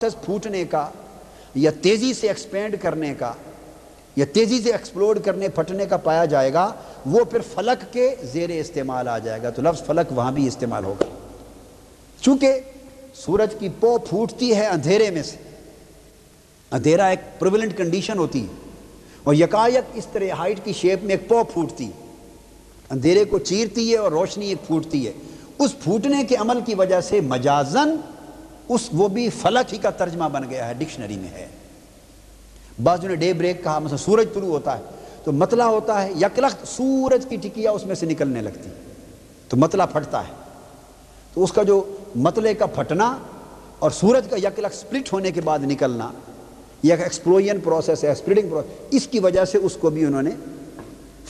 پھوٹنے کا یا تیزی سے ایکسپینڈ کرنے کا یا تیزی سے ایکسپلوڈ کرنے پھٹنے کا پایا جائے گا، وہ پھر فلک کے زیر استعمال آ جائے گا، تو لفظ فلک وہاں بھی استعمال ہوگا۔ چونکہ سورج کی پو پھوٹتی ہے اندھیرے میں سے، اندھیرا ایک پریویلنٹ کنڈیشن ہوتی ہے، اور یکایک اس طرح ہائٹ کی شیپ میں ایک پو پھوٹتی، اندھیرے کو چیرتی ہے اور روشنی ایک پھوٹتی ہے۔ اس پھوٹنے کے عمل کی وجہ سے مجازن وہ بھی فلک ہی کا ترجمہ بن گیا ہے، ڈکشنری میں ہے۔ بعض نے ڈے بریک کہا، مثلا سورج طلوع ہوتا ہے تو مطلع ہوتا ہے یکلخت سورج کی ٹکیا اس میں سے نکلنے لگتی تو مطلع پھٹتا ہے، تو اس کا جو مطلع کا پھٹنا اور سورج کا یکلخت سپلٹ ہونے کے بعد نکلنا، یہ ایک ایکسپلوژن پروسیس ہے، سپلٹنگ پروسیس، اس کی وجہ سے اس کو بھی انہوں نے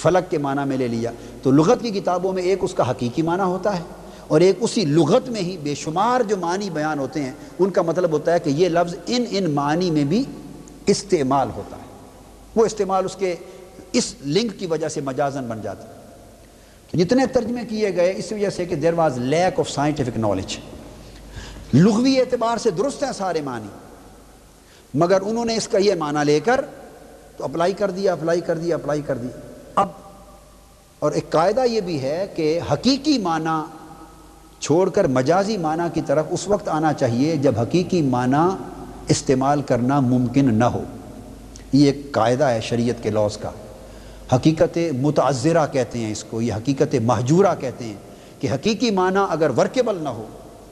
فلک کے معنی میں لے لیا۔ تو لغت کی کتابوں میں ایک اس کا حقیقی معنی ہوتا ہے اور ایک اسی لغت میں ہی بے شمار جو معنی بیان ہوتے ہیں ان کا مطلب ہوتا ہے کہ یہ لفظ ان معنی میں بھی استعمال ہوتا ہے، وہ استعمال اس کے اس لنک کی وجہ سے مجازن بن جاتا ہے۔ جتنے ترجمے کیے گئے اس وجہ سے کہ there was lack of scientific knowledge, لغوی اعتبار سے درست ہیں سارے معنی، مگر انہوں نے اس کا یہ معنی لے کر تو اپلائی کر دیا۔ اب اور ایک قاعدہ یہ بھی ہے کہ حقیقی معنی چھوڑ کر مجازی معنی کی طرف اس وقت آنا چاہیے جب حقیقی معنی استعمال کرنا ممکن نہ ہو۔ یہ ایک قاعدہ ہے شریعت کے لاز کا، حقیقت متعذرہ کہتے ہیں اس کو، یہ حقیقت مہجورہ کہتے ہیں کہ حقیقی معنی اگر ورکیبل نہ ہو،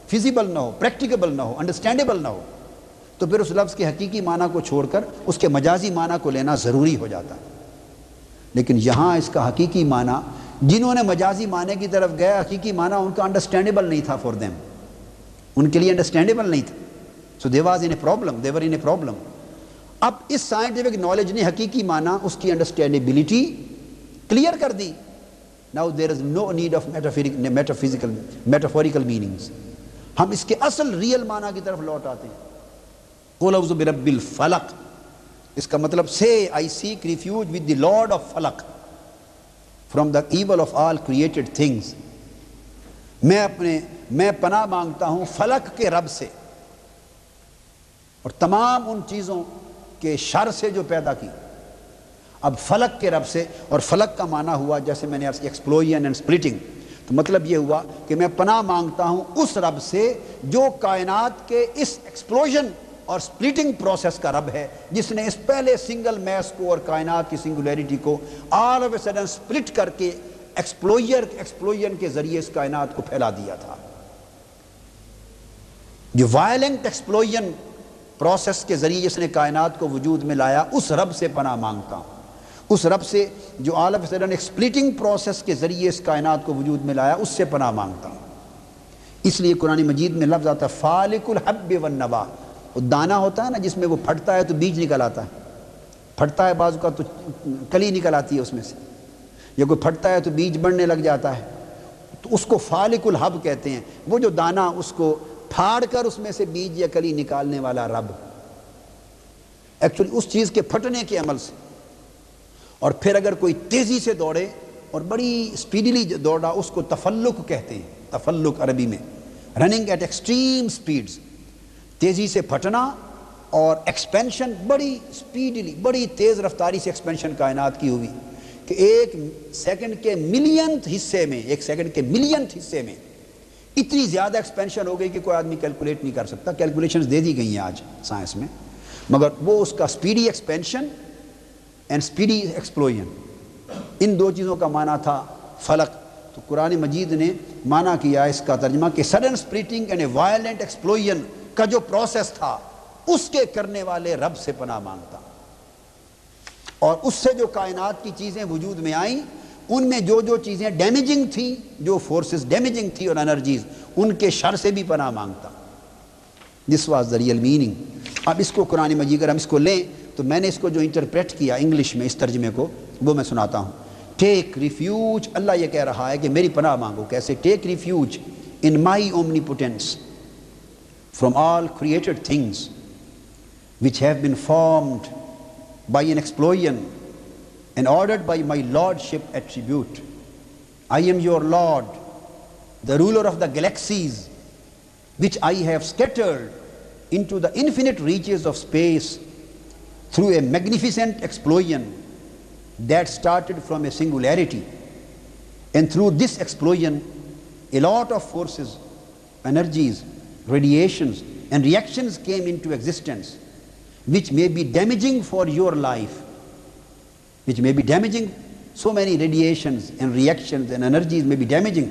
فیزیبل نہ ہو، پریکٹیکیبل نہ ہو، انڈرسٹینڈیبل نہ ہو، تو پھر اس لفظ کے حقیقی معنی کو چھوڑ کر اس کے مجازی معنی کو لینا ضروری ہو جاتا ہے۔ لیکن یہاں اس کا حقیقی معنی، جنہوں نے مجازی معنی کی طرف گیا، حقیقی معنی ان کا انڈرسٹینڈیبل نہیں تھا فور دیم، ان کے لیے انڈرسٹینڈیبل نہیں تھا، so they was in a problem, they were in a problem. اب اس سائنٹیفک نالج نے حقیقی معنی، اس کی انڈرسٹینڈیبلٹی کلیئر کر دی۔ Now there is no need of metaphorical meanings, ہم اس کے اصل ریئل معنی کی طرف لوٹ آتے ہیں۔ قُلْ اعوذ برب الفلق، اس کا مطلب say I seek refuge with the Lord of Falaq from the evil of all created things، میں پناہ مانگتا ہوں فلک کے رب سے اور تمام ان چیزوں کے شر سے جو پیدا کی۔ اب فلک کے رب سے، اور فلک کا معنی ہوا جیسے میں نے عرض کی ایکسپلوژن اینڈ سپلٹنگ، تو مطلب یہ ہوا کہ میں پناہ مانگتا ہوں اس رب سے جو کائنات کے اس ایکسپلوژن اور سپلٹنگ پروسیس کا رب ہے، جس نے اس پہلے سنگل میس کو اور کائنات کی سنگولیرٹی کو all of a sudden split کر کے ایکسپلوژن کے ذریعے اس کائنات کو پھیلا دیا تھا۔ جو وائلنٹ ایکسپلوژن پروسیس کے ذریعے جس نے کائنات کو وجود میں لایا، اس رب سے پناہ مانگتا ہوں، اس رب سے جو آل آف اے سڈن ایک سپلٹنگ پروسیس کے ذریعے اس کائنات کو وجود میں لایا، اس سے پناہ مانگتا ہوں۔ اس لیے قرآن مجید میں لفظ آتا ہے فالق الحب والنوا، وہ دانا ہوتا ہے نا جس میں وہ پھٹتا ہے تو بیج نکل آتا ہے، پھٹتا ہے بعض کا تو کلی نکل آتی ہے اس میں سے، یا کوئی پھٹتا ہے تو بیج بڑھنے لگ جاتا ہے، تو اس کو فالق الحب کہتے ہیں، وہ جو دانا اس کو پھاڑ کر اس میں سے بیج یا کلی نکالنے والا رب، ایکچولی اس چیز کے پھٹنے کے عمل سے۔ اور پھر اگر کوئی تیزی سے دوڑے اور بڑی سپیڈلی دوڑا، اس کو تفلق کہتے ہیں، تفلق عربی میں، رننگ ایٹ ایکسٹریم سپیڈز، تیزی سے پھٹنا اور ایکسپینشن، بڑی سپیڈلی، بڑی تیز رفتاری سے ایکسپینشن کائنات کی ہوئی کہ ایک سیکنڈ کے ملینتھ حصے میں، ایک سیکنڈ کے ملینتھ حصے میں اتنی زیادہ ایکسپینشن ہو گئی کہ کوئی آدمی کیلکولیٹ نہیں کر سکتا۔ کیلکولیشنز دے دی گئی ہیں آج سائنس میں، مگر وہ اس کا speedy expansion and speedy explosion, ان دو چیزوں کا معنی تھا فلق۔ تو قرآن مجید نے معنی کیا اس کا ترجمہ کہ sudden splitting and a violent explosion کا جو پروسیس تھا، اس کے کرنے والے رب سے پناہ مانگتا، اور اس سے جو کائنات کی چیزیں وجود میں آئیں، ان میں جو چیزیں ڈیمیجنگ تھیں، جو فورسز ڈیمیجنگ تھی اور انرجیز، ان کے شر سے بھی پناہ مانگتا۔ This was the real meaning. اب اس کو قرآن مجید اگر ہم اس کو لیں تو میں نے اس کو جو انٹرپریٹ کیا انگلش میں اس ترجمے کو، وہ میں سناتا ہوں۔ ٹیک ریفیوج، اللہ یہ کہہ رہا ہے کہ میری پناہ مانگو۔ کیسے؟ Take refuge in my omnipotence from all created things which have been formed by an explosion and ordered by my lordship attribute. I am your Lord, the ruler of the galaxies, which I have scattered into the infinite reaches of space through a magnificent explosion that started from a singularity. And through this explosion, a lot of forces, energies, radiations, and reactions came into existence, which may be damaging for your life, which may be damaging. So many radiations and reactions and energies may be damaging.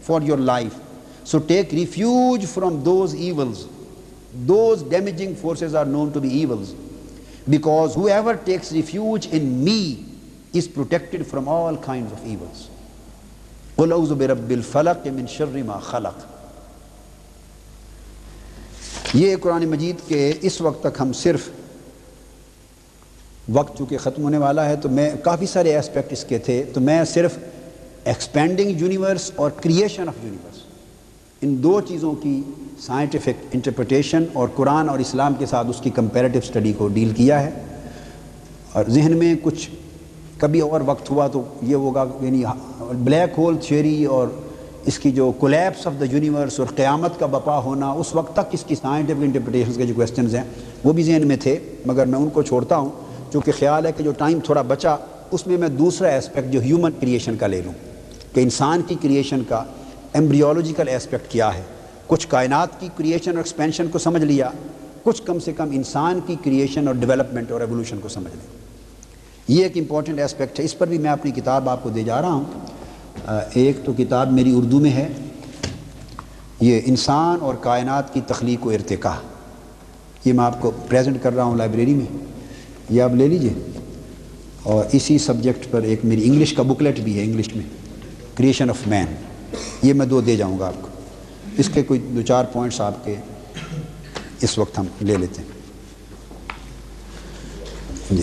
for your life. So take refuge from those evils. Those damaging forces are known to be evils, because whoever takes refuge in me is protected from all kinds of evils. قُلْ أَعُوذُ بِرَبِّ الْفَلَقِ مِنْ شَرِّ مَا خَلَقَ. یہ قرآن مجید کے اس وقت تک ہم صرف وقت چونکہ ختم ہونے والا ہے تو میں کافی سارے ایسپیکٹ اس کے تھے، تو میں صرف ایکسپینڈنگ یونیورس اور کریشن آف یونیورس ان دو چیزوں کی سائنٹیفک انٹرپریٹیشن اور قرآن اور اسلام کے ساتھ اس کی کمپیریٹیو اسٹڈی کو ڈیل کیا ہے. اور ذہن میں کچھ کبھی اور وقت ہوا تو یہ ہوگا، یعنی بلیک ہول تھیوری اور اس کی جو کولیپس آف دا یونیورس اور قیامت کا بپا ہونا، اس وقت تک اس کی سائنٹیفک انٹرپریٹیشن کے جو کویسچنز ہیں وہ بھی ذہن میں تھے، مگر میں ان کو چھوڑتا ہوں چونکہ خیال ہے کہ جو ٹائم تھوڑا بچا اس میں دوسرا ایسپیکٹ جو ہیومن کریشن کا لے لوں کہ انسان کی کریشن کا ایمبریولوجیکل ایسپیکٹ کیا ہے. کچھ کائنات کی کریشن اور ایکسپینشن کو سمجھ لیا، کچھ کم سے کم انسان کی کریشن اور ڈیولپمنٹ اور ایوولوشن کو سمجھ لیا. یہ ایک امپورٹنٹ ایسپیکٹ ہے، اس پر بھی میں اپنی کتاب آپ کو دے جا رہا ہوں. ایک تو کتاب میری اردو میں ہے، یہ انسان اور کائنات کی تخلیق و ارتقاء، یہ میں آپ کو پریزنٹ کر رہا ہوں لائبریری میں، یہ آپ لے لیجئے. اور اسی سبجیکٹ پر ایک میری انگلش کا بکلیٹ بھی ہے، انگلش میں کریشن آف مین، یہ میں دو دے جاؤں گا آپ کو. اس کے کوئی دو چار پوائنٹس آپ کے اس وقت ہم لے لیتے ہیں. جی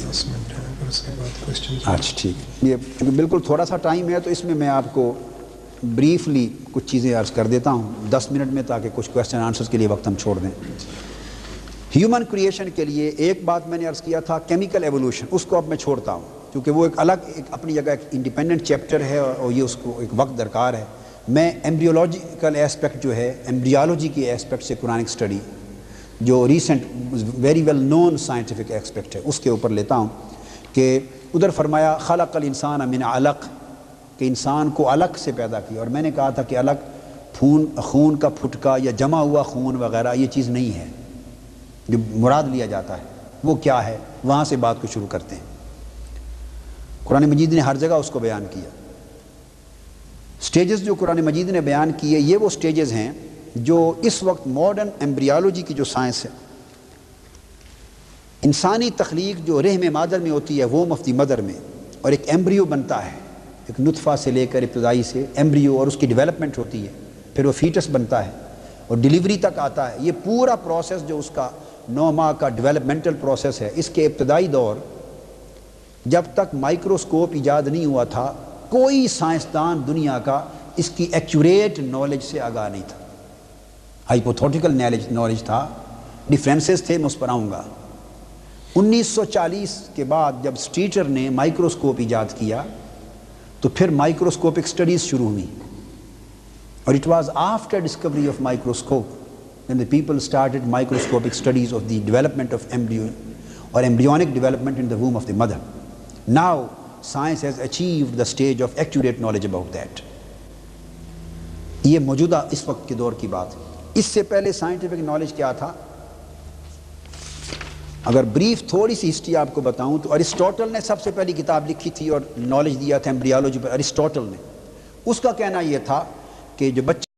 اچھا ٹھیک، یہ چونکہ بالکل تھوڑا سا ٹائم ہے تو اس میں آپ کو بریفلی کچھ چیزیں عرض کر دیتا ہوں 10 منٹ میں، تاکہ کچھ کویسچن آنسرز کے لیے وقت ہم چھوڑ دیں. ہیومن کریشن کے لیے ایک بات میں نے عرض کیا تھا کیمیکل ایوولوشن، اس کو اب میں چھوڑتا ہوں کیونکہ وہ ایک الگ اپنی جگہ ایک انڈیپینڈنٹ چیپٹر ہے اور یہ اس کو ایک وقت درکار ہے. میں ایمبریولوجیکل ایسپیکٹ جو ہے، ایمبریالوجی کی ایسپیکٹ سے قرآنک اسٹڈی جو recent very well known scientific aspect ہے اس کے اوپر لیتا ہوں کہ ادھر فرمایا خلق الانسان من علق، کہ انسان کو علق سے پیدا کیا. اور میں نے کہا تھا کہ علق خون کا پھٹکا یا جمع ہوا خون وغیرہ یہ چیز نہیں ہے جو مراد لیا جاتا ہے. وہ کیا ہے، وہاں سے بات کو شروع کرتے ہیں. قرآن مجید نے ہر جگہ اس کو بیان کیا. سٹیجز جو قرآن مجید نے بیان کیے یہ وہ سٹیجز ہیں جو اس وقت ماڈرن ایمبریالوجی کی جو سائنس ہے، انسانی تخلیق جو رحم مادر میں ہوتی ہے، ووم آف دی مدر میں، اور ایک ایمبریو بنتا ہے، ایک نطفہ سے لے کر ابتدائی سے ایمبریو، اور اس کی ڈیولپمنٹ ہوتی ہے، پھر وہ فیٹس بنتا ہے اور ڈیلیوری تک آتا ہے. یہ پورا پروسیس جو اس کا 9 ماہ کا ڈیولپمنٹل پروسیس ہے، اس کے ابتدائی دور جب تک مائکروسکوپ ایجاد نہیں ہوا تھا، کوئی سائنسدان دنیا کا اس کی ایکوریٹ نالج سے آگاہ نہیں تھا. ہائپوتھیٹیکل نالج تھا، ڈیفرنسز تھے، میں اس پر آؤں گا. 1940 کے بعد جب سٹیٹر نے مائکروسکوپ ایجاد کیا تو پھر مائکروسکوپک سٹڈیز شروع ہوئی. اور it was after Discovery of microscope when the people started microscopic studies of the development of embryo or embryonic development in the womb of the mother. Now science has achieved the stage of accurate knowledge about that. یہ موجودہ اس وقت کے دور کی بات ہے. اس سے پہلے سائنٹیفک نالج کیا تھا؟ اگر بریف تھوڑی سی ہسٹری آپ کو بتاؤں تو ارسطوٹل نے سب سے پہلی کتاب لکھی تھی اور نالج دیا تھا ایمبریالوجی پر، ارسطوٹل نے. اس کا کہنا یہ تھا کہ جو بچے